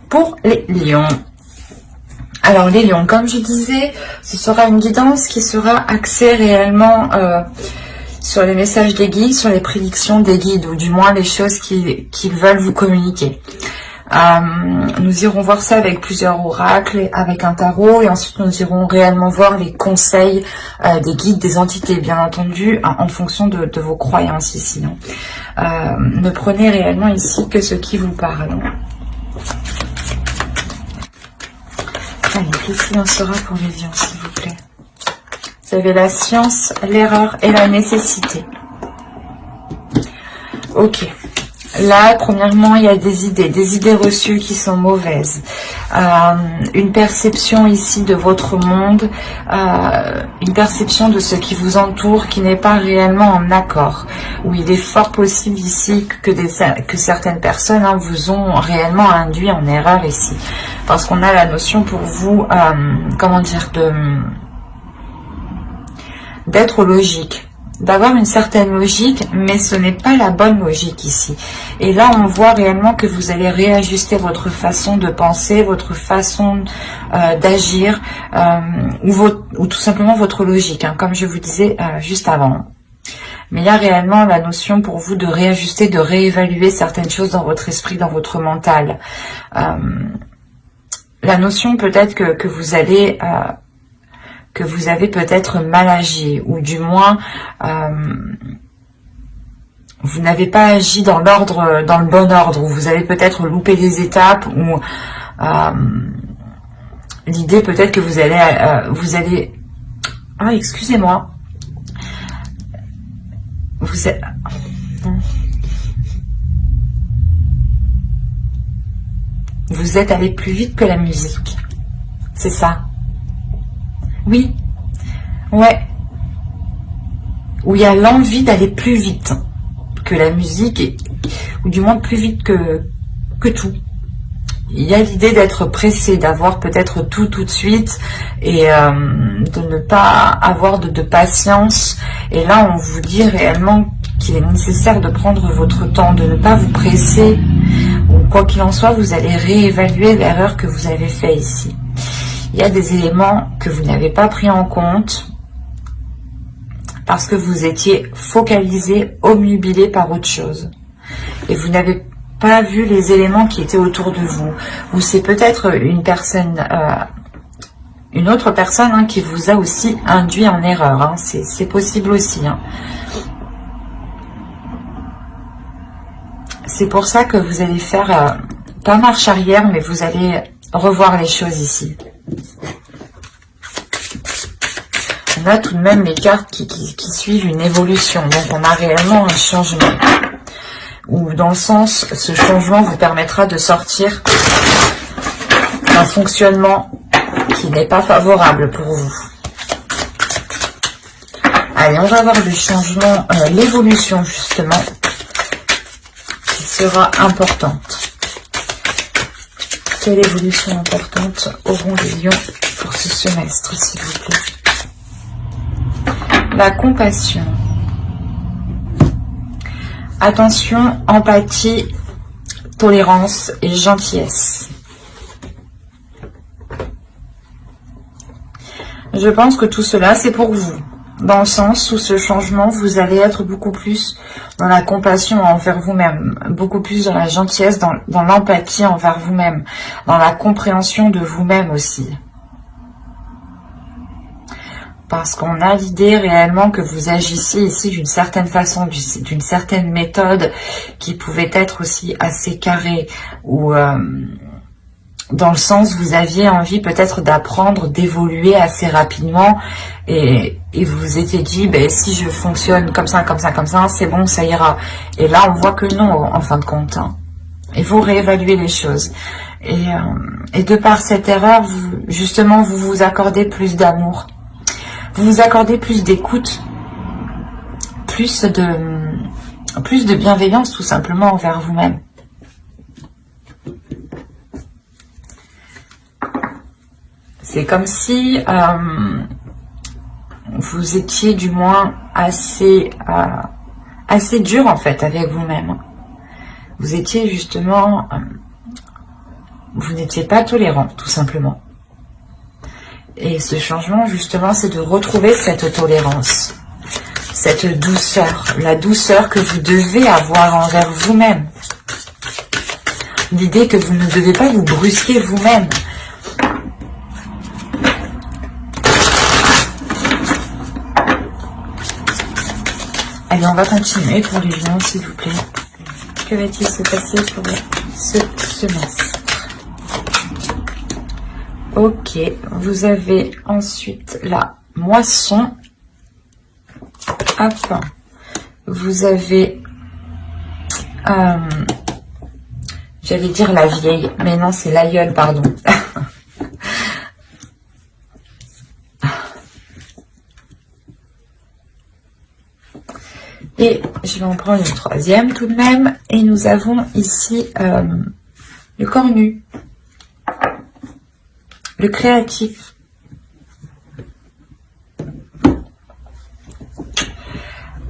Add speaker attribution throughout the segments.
Speaker 1: pour les lions. Alors les lions, comme je disais, ce sera une guidance qui sera axée réellement sur les messages des guides, sur les prédictions des guides, ou du moins les choses qu'ils veulent vous communiquer. Nous irons voir ça avec plusieurs oracles, avec un tarot, et ensuite nous irons réellement voir les conseils des guides, des entités, bien entendu, en fonction de vos croyances ici. Ne prenez réellement ici que ce qui vous parle. Allez, qu'est-ce qu'il en sera pour les lions, s'il vous plaît? Vous avez la science, l'erreur et la nécessité. Ok. Là, premièrement, il y a des idées reçues qui sont mauvaises. Une perception ici de votre monde, une perception de ce qui vous entoure qui n'est pas réellement en accord. Où il est fort possible ici que certaines personnes vous ont réellement induit en erreur ici. Parce qu'on a la notion pour vous, comment dire, d'être logique. D'avoir une certaine logique, mais ce n'est pas la bonne logique ici. Et là, on voit réellement que vous allez réajuster votre façon de penser, votre façon d'agir, ou tout simplement votre logique, comme je vous disais juste avant. Mais il y a réellement la notion pour vous de réajuster, de réévaluer certaines choses dans votre esprit, dans votre mental. La notion peut-être que vous allez... que vous avez peut-être mal agi, ou du moins vous n'avez pas agi dans l'ordre, dans le bon ordre, ou vous avez peut-être loupé des étapes, ou l'idée peut-être que vous allez ah, excusez-moi, vous êtes allé plus vite que la musique, c'est ça. Oui, ouais, où il y a l'envie d'aller plus vite que la musique, ou du moins plus vite que tout. Il y a l'idée d'être pressé, d'avoir peut-être tout de suite, et de ne pas avoir de patience. Et là, on vous dit réellement qu'il est nécessaire de prendre votre temps, de ne pas vous presser, ou quoi qu'il en soit, vous allez réévaluer l'erreur que vous avez faite ici. Il y a des éléments que vous n'avez pas pris en compte parce que vous étiez focalisé, obnubilé par autre chose. Et vous n'avez pas vu les éléments qui étaient autour de vous. Ou c'est peut-être une personne, une autre personne qui vous a aussi induit en erreur. C'est possible aussi. C'est pour ça que vous allez faire, pas marche arrière, mais vous allez revoir les choses ici. On a tout de même les cartes qui suivent une évolution. Donc on a réellement un changement. Ou dans le sens, ce changement vous permettra de sortir d'un fonctionnement qui n'est pas favorable pour vous. Allez, on va voir le changement, l'évolution justement, qui sera importante. Quelle évolution importante auront les lions pour ce semestre, s'il vous plaît? La compassion. Attention, empathie, tolérance et gentillesse. Je pense que tout cela, c'est pour vous. Dans le sens où ce changement, vous allez être beaucoup plus dans la compassion envers vous-même, beaucoup plus dans la gentillesse, dans l'empathie envers vous-même, dans la compréhension de vous-même aussi. Parce qu'on a l'idée réellement que vous agissiez ici d'une certaine façon, d'une certaine méthode qui pouvait être aussi assez carrée, ou dans le sens vous aviez envie peut-être d'apprendre, d'évoluer assez rapidement, et vous vous étiez dit, si je fonctionne comme ça, c'est bon, ça ira. Et là, on voit que non, en fin de compte. Et vous réévaluez les choses. Et de par cette erreur, justement, vous vous accordez plus d'amour. Vous vous accordez plus d'écoute, plus de bienveillance tout simplement envers vous-même. C'est comme si vous étiez du moins assez dur en fait avec vous-même. Vous étiez justement Vous n'étiez pas tolérant, tout simplement. Et ce changement, justement, c'est de retrouver cette tolérance, cette douceur, la douceur que vous devez avoir envers vous-même. L'idée que vous ne devez pas vous brusquer vous-même. Allez, on va continuer pour les lions, s'il vous plaît. Que va-t-il se passer pour ce semestre? Ok, vous avez ensuite la moisson. Hop. Vous avez... j'allais dire la vieille, mais non, c'est l'aïeul, pardon. Et je vais en prendre une troisième tout de même. Et nous avons ici le cornu, le créatif.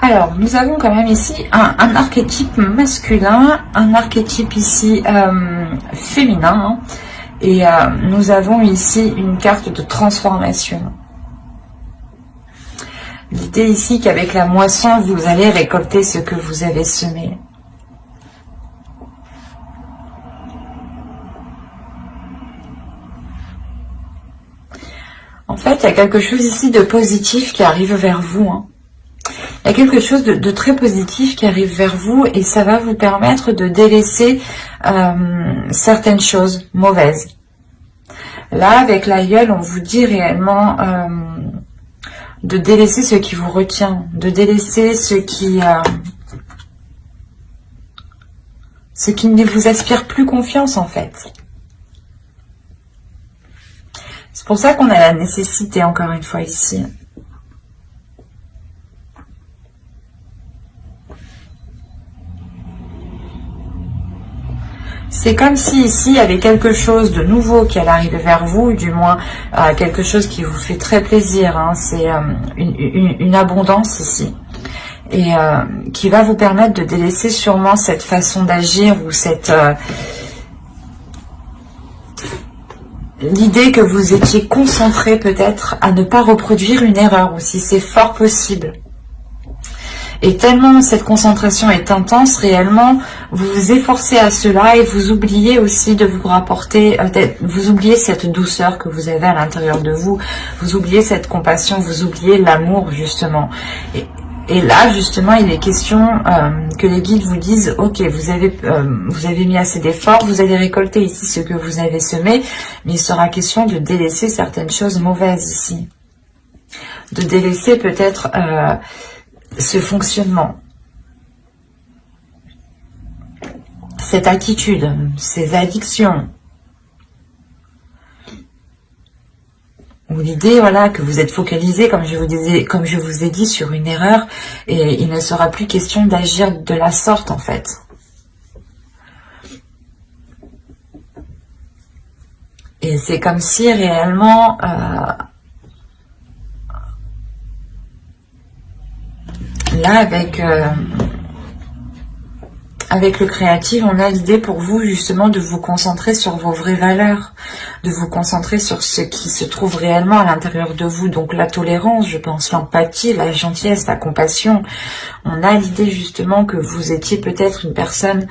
Speaker 1: Alors, nous avons quand même ici un archétype masculin, un archétype ici féminin. Hein, et nous avons ici une carte de transformation. L'idée ici qu'avec la moisson, vous allez récolter ce que vous avez semé. En fait, il y a quelque chose ici de positif qui arrive vers vous. Hein. Il y a quelque chose de très positif qui arrive vers vous et ça va vous permettre de délaisser certaines choses mauvaises. Là, avec l'aïeul, on vous dit réellement... de délaisser ce qui vous retient, de délaisser ce qui ne vous aspire plus confiance en fait. C'est pour ça qu'on a la nécessité encore une fois ici. C'est comme si ici il y avait quelque chose de nouveau qui allait arriver vers vous, du moins quelque chose qui vous fait très plaisir. Hein. C'est une abondance ici. Et qui va vous permettre de délaisser sûrement cette façon d'agir ou cette... l'idée que vous étiez concentré peut-être à ne pas reproduire une erreur aussi, c'est fort possible. Et tellement cette concentration est intense, réellement, vous vous efforcez à cela et vous oubliez aussi de vous rapporter, vous oubliez cette douceur que vous avez à l'intérieur de vous, vous oubliez cette compassion, vous oubliez l'amour justement. Et là, justement, il est question que les guides vous disent, ok, vous avez mis assez d'efforts, vous allez récolter ici ce que vous avez semé, mais il sera question de délaisser certaines choses mauvaises ici. De délaisser peut-être... ce fonctionnement, cette attitude, ces addictions, ou l'idée voilà que vous êtes focalisé, comme je vous ai dit, sur une erreur, et il ne sera plus question d'agir de la sorte en fait. Et c'est comme si réellement là, avec le créatif, on a l'idée pour vous justement de vous concentrer sur vos vraies valeurs, de vous concentrer sur ce qui se trouve réellement à l'intérieur de vous. Donc la tolérance, je pense, l'empathie, la gentillesse, la compassion. On a l'idée justement que vous étiez peut-être une personne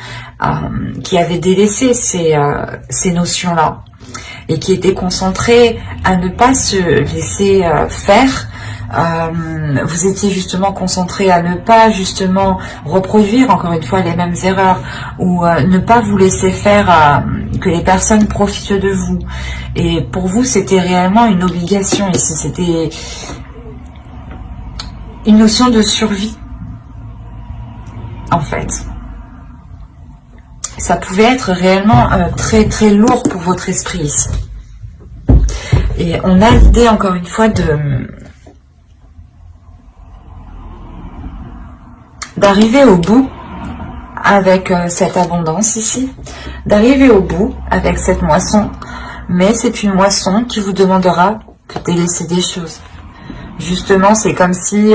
Speaker 1: qui avait délaissé ces notions-là et qui était concentrée à ne pas se laisser faire. Vous étiez justement concentré à ne pas justement reproduire encore une fois les mêmes erreurs ou ne pas vous laisser faire que les personnes profitent de vous. Et pour vous, c'était réellement une obligation ici, c'était une notion de survie en fait. Ça pouvait être réellement très très lourd pour votre esprit ici. Et on a l'idée encore une fois d'arriver au bout avec cette abondance ici, d'arriver au bout avec cette moisson, mais c'est une moisson qui vous demandera de délaisser des choses. Justement, c'est comme si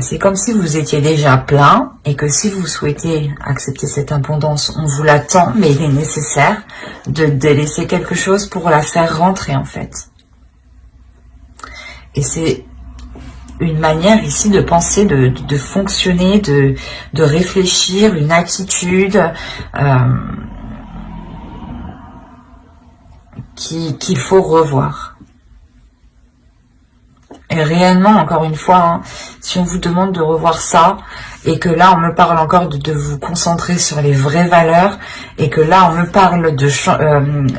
Speaker 1: C'est comme si vous étiez déjà plein et que si vous souhaitez accepter cette abondance, on vous l'attend, mais il est nécessaire de délaisser quelque chose pour la faire rentrer en fait. Et c'est une manière ici de penser, de fonctionner, de réfléchir, une attitude qu'il faut revoir. Et réellement, encore une fois, hein, si on vous demande de revoir ça, et que là, on me parle encore de vous concentrer sur les vraies valeurs, et que là, on me parle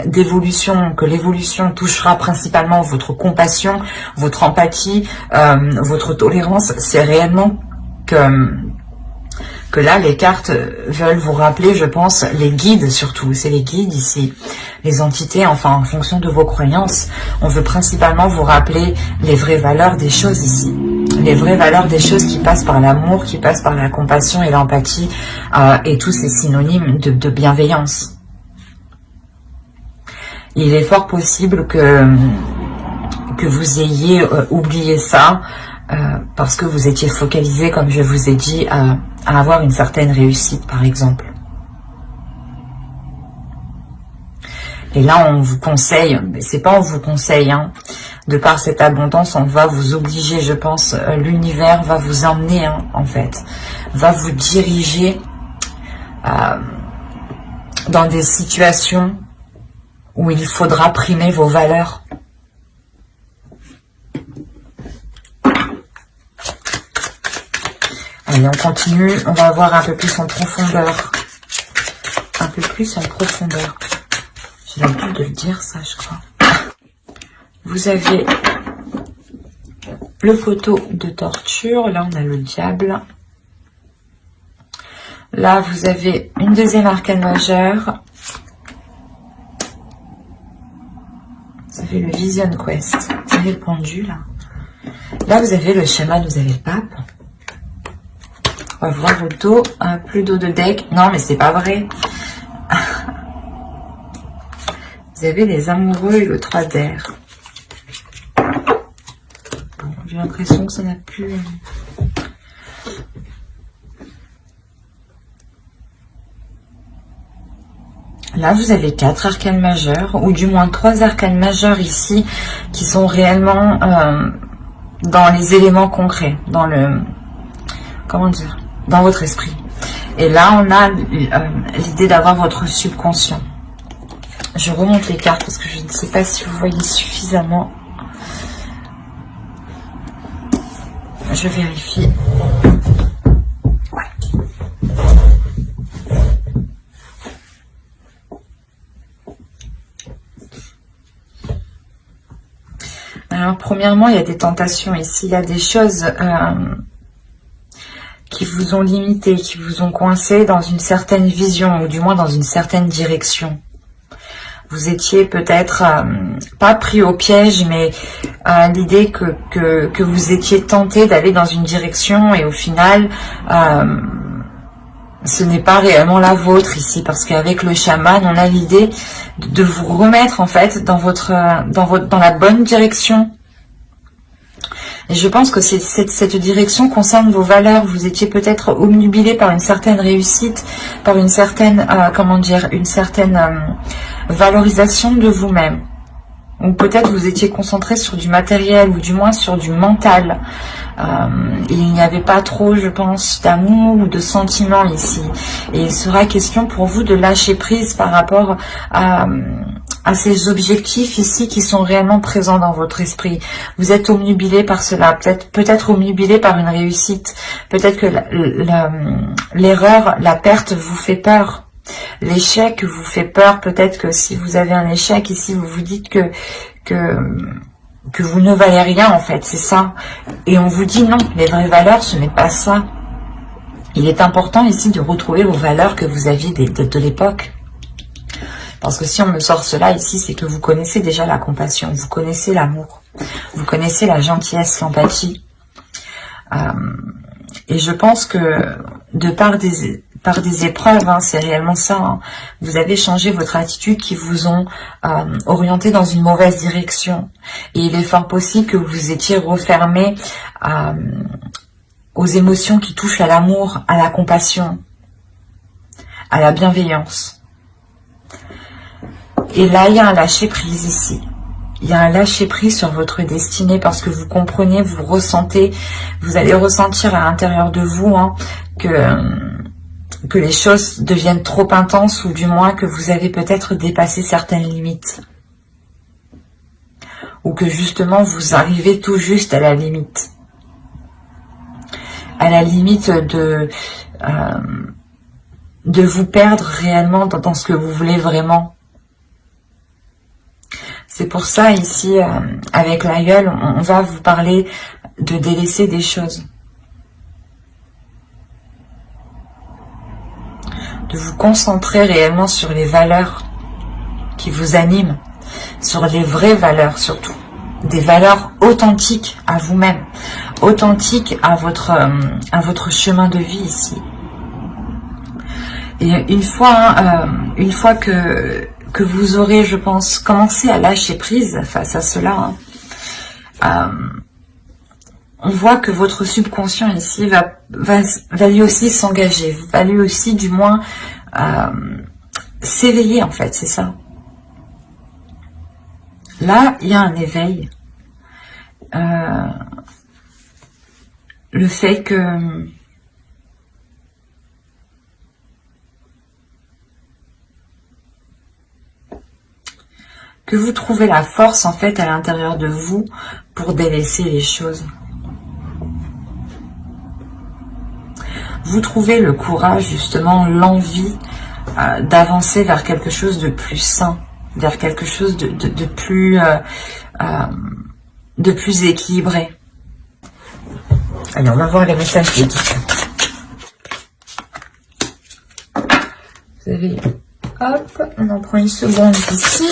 Speaker 1: d'évolution, que l'évolution touchera principalement votre compassion, votre empathie, votre tolérance, c'est réellement que là, les cartes veulent vous rappeler, je pense, les guides surtout, c'est les guides ici, les entités, enfin, en fonction de vos croyances, on veut principalement vous rappeler les vraies valeurs des choses ici, les vraies valeurs des choses qui passent par l'amour, qui passent par la compassion et l'empathie, et tous ces synonymes de bienveillance. Il est fort possible que vous ayez oublié ça, parce que vous étiez focalisé, comme je vous ai dit, à avoir une certaine réussite, par exemple. Et là, on vous conseille, mais c'est pas on vous conseille, hein, de par cette abondance, on va vous obliger, je pense, l'univers va vous emmener, hein, en fait, va vous diriger dans des situations où il faudra primer vos valeurs. Allez, on continue, on va voir un peu plus en profondeur. Un peu plus en profondeur. J'ai l'habitude de le dire, ça, je crois. Vous avez le poteau de torture. Là, on a le diable. Là, vous avez une deuxième arcane majeure. Vous avez le Vision Quest. Vous avez le pendu, là. Là, vous avez le chaman, vous avez le pape. On va voir le dos, plus d'eau de deck. Non, mais c'est pas vrai. Vous avez les amoureux et le 3 d'air. Bon, j'ai l'impression que ça n'a plus... Là, vous avez 4 arcanes majeures, ou du moins 3 arcanes majeures ici, qui sont réellement dans les éléments concrets, dans le... Comment dire ? Dans votre esprit. Et là, on a l'idée d'avoir votre subconscient. Je remonte les cartes parce que je ne sais pas si vous voyez suffisamment. Je vérifie. Ouais. Alors, premièrement, il y a des tentations ici. Il y a des choses... qui vous ont limité, qui vous ont coincé dans une certaine vision, ou du moins dans une certaine direction. Vous étiez peut-être pas pris au piège, mais l'idée que vous étiez tenté d'aller dans une direction, et au final, ce n'est pas réellement la vôtre ici, parce qu'avec le chaman, on a l'idée de vous remettre en fait dans la bonne direction. Et je pense que cette direction concerne vos valeurs. Vous étiez peut-être obnubilé par une certaine réussite, par une certaine, une certaine valorisation de vous-même. Ou peut-être vous étiez concentré sur du matériel, ou du moins sur du mental. Il n'y avait pas trop, je pense, d'amour ou de sentiments ici. Et il sera question pour vous de lâcher prise par rapport à ces objectifs ici qui sont réellement présents dans votre esprit. Vous êtes obnubilé par cela, peut-être obnubilé par une réussite. Peut-être que l'erreur, la perte vous fait peur. L'échec vous fait peur. Peut-être que si vous avez un échec ici, vous vous dites que vous ne valez rien en fait, c'est ça. Et on vous dit non, les vraies valeurs, ce n'est pas ça. Il est important ici de retrouver vos valeurs que vous aviez de l'époque. Parce que si on me sort cela ici, c'est que vous connaissez déjà la compassion, vous connaissez l'amour, vous connaissez la gentillesse, l'empathie. Et je pense que de par des épreuves, hein, c'est réellement ça, hein, vous avez changé votre attitude qui vous ont orienté dans une mauvaise direction. Et il est fort possible que vous étiez refermé aux émotions qui touchent à l'amour, à la compassion, à la bienveillance. Et là, il y a un lâcher-prise ici. Il y a un lâcher-prise sur votre destinée parce que vous comprenez, vous ressentez, vous allez ressentir à l'intérieur de vous que les choses deviennent trop intenses ou du moins que vous avez peut-être dépassé certaines limites. Ou que justement vous arrivez tout juste à la limite. À la limite de vous perdre réellement dans ce que vous voulez vraiment. C'est pour ça ici, avec l'aïeul, on va vous parler de délaisser des choses. De vous concentrer réellement sur les valeurs qui vous animent, sur les vraies valeurs surtout. Des valeurs authentiques à vous-même, authentiques à votre chemin de vie ici. Et une fois que vous aurez, je pense, commencé à lâcher prise face à cela, on voit que votre subconscient ici va lui aussi s'engager, va lui aussi du moins s'éveiller en fait, c'est ça. Là, il y a un éveil. Le fait que vous trouvez la force en fait à l'intérieur de vous pour délaisser les choses. Vous trouvez le courage, justement, l'envie d'avancer vers quelque chose de plus sain, vers quelque chose de plus équilibré. Allez, on va voir les messages de guide. Vous avez... Hop, on en prend une seconde ici.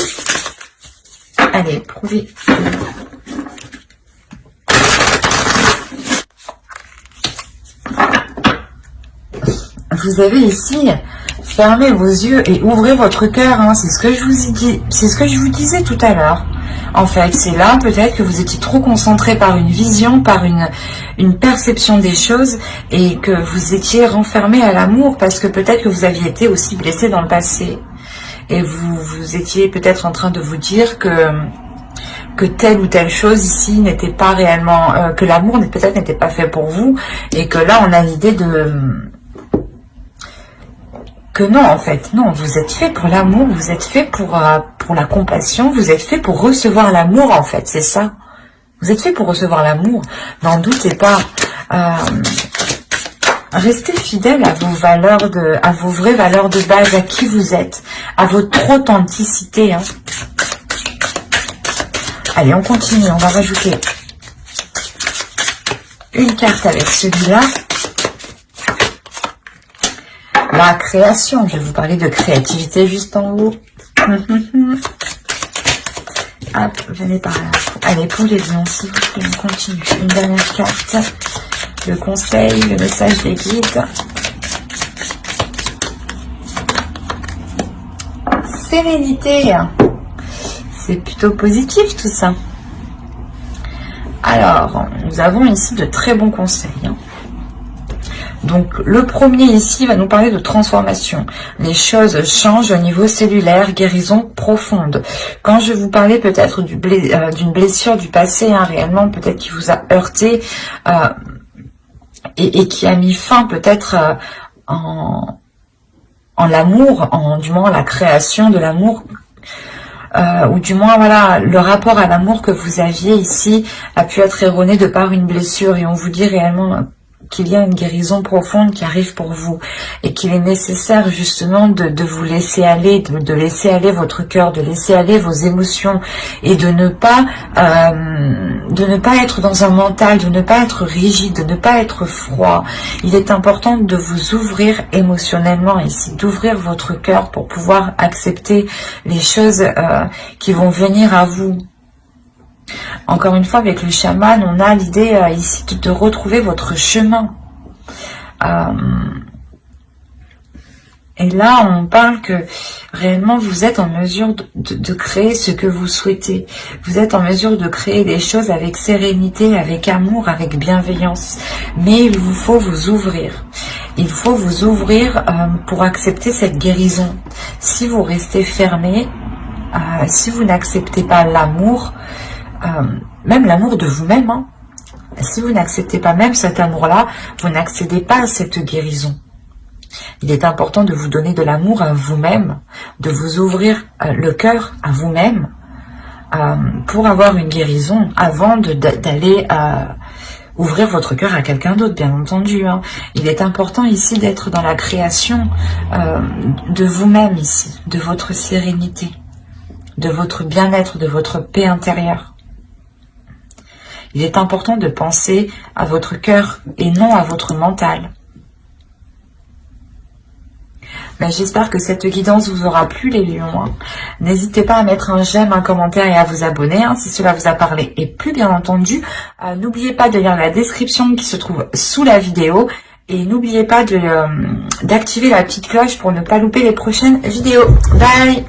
Speaker 1: Allez, prouvez. Vous avez ici, fermez vos yeux et ouvrez votre cœur. Hein. C'est ce que je vous ai dit, c'est ce que je vous disais tout à l'heure. En fait, c'est là peut-être que vous étiez trop concentré par une vision, par une perception des choses et que vous étiez renfermé à l'amour parce que peut-être que vous aviez été aussi blessé dans le passé. Et vous étiez peut-être en train de vous dire que telle ou telle chose ici n'était pas réellement, que l'amour peut-être n'était pas fait pour vous, et que là on a l'idée que non, en fait, non, vous êtes fait pour l'amour, vous êtes fait pour la compassion, vous êtes fait pour recevoir l'amour, en fait, c'est ça. Vous êtes fait pour recevoir l'amour, n'en doutez pas. Restez fidèle à vos valeurs, à vos vraies valeurs de base, à qui vous êtes, à votre authenticité. Hein. Allez, on continue, on va rajouter une carte avec celui-là. La création, je vais vous parler de créativité juste en haut. Hop, venez par là. Allez, pour les lions, s'il vous plaît, on continue. Une dernière carte. Le conseil, le message des guides. Sérénité. C'est plutôt positif tout ça. Alors, nous avons ici de très bons conseils. Donc, le premier ici va nous parler de transformation. Les choses changent au niveau cellulaire, guérison profonde. Quand je vous parlais peut-être d'une blessure du passé, hein, réellement, peut-être qui vous a heurté et qui a mis fin peut-être en l'amour, du moins la création de l'amour, ou du moins voilà, le rapport à l'amour que vous aviez ici a pu être erroné de par une blessure, et on vous dit réellement qu'il y a une guérison profonde qui arrive pour vous et qu'il est nécessaire justement de vous laisser aller, de laisser aller votre cœur, de laisser aller vos émotions et de ne pas être dans un mental, de ne pas être rigide, de ne pas être froid. Il est important de vous ouvrir émotionnellement ici, d'ouvrir votre cœur pour pouvoir accepter les choses qui vont venir à vous. Encore une fois, avec le chaman, on a l'idée ici de retrouver votre chemin. Et Et là, on parle que réellement, vous êtes en mesure de créer ce que vous souhaitez. Vous êtes en mesure de créer des choses avec sérénité, avec amour, avec bienveillance. Mais il vous faut vous ouvrir. Il faut vous ouvrir pour accepter cette guérison. Si vous restez fermé, si vous n'acceptez pas l'amour, même l'amour de vous-même, hein, si vous n'acceptez pas même cet amour-là, vous n'accédez pas à cette guérison. Il est important de vous donner de l'amour à vous-même, de vous ouvrir le cœur à vous-même pour avoir une guérison avant d'aller ouvrir votre cœur à quelqu'un d'autre, bien entendu. Hein. Il est important ici d'être dans la création de vous-même ici, de votre sérénité, de votre bien-être, de votre paix intérieure. Il est important de penser à votre cœur et non à votre mental. Ben, j'espère que cette guidance vous aura plu, les lions. Hein. N'hésitez pas à mettre un j'aime, un commentaire et à vous abonner hein, si cela vous a parlé et plu, bien entendu. N'oubliez pas de lire la description qui se trouve sous la vidéo. Et n'oubliez pas d'activer la petite cloche pour ne pas louper les prochaines vidéos. Bye!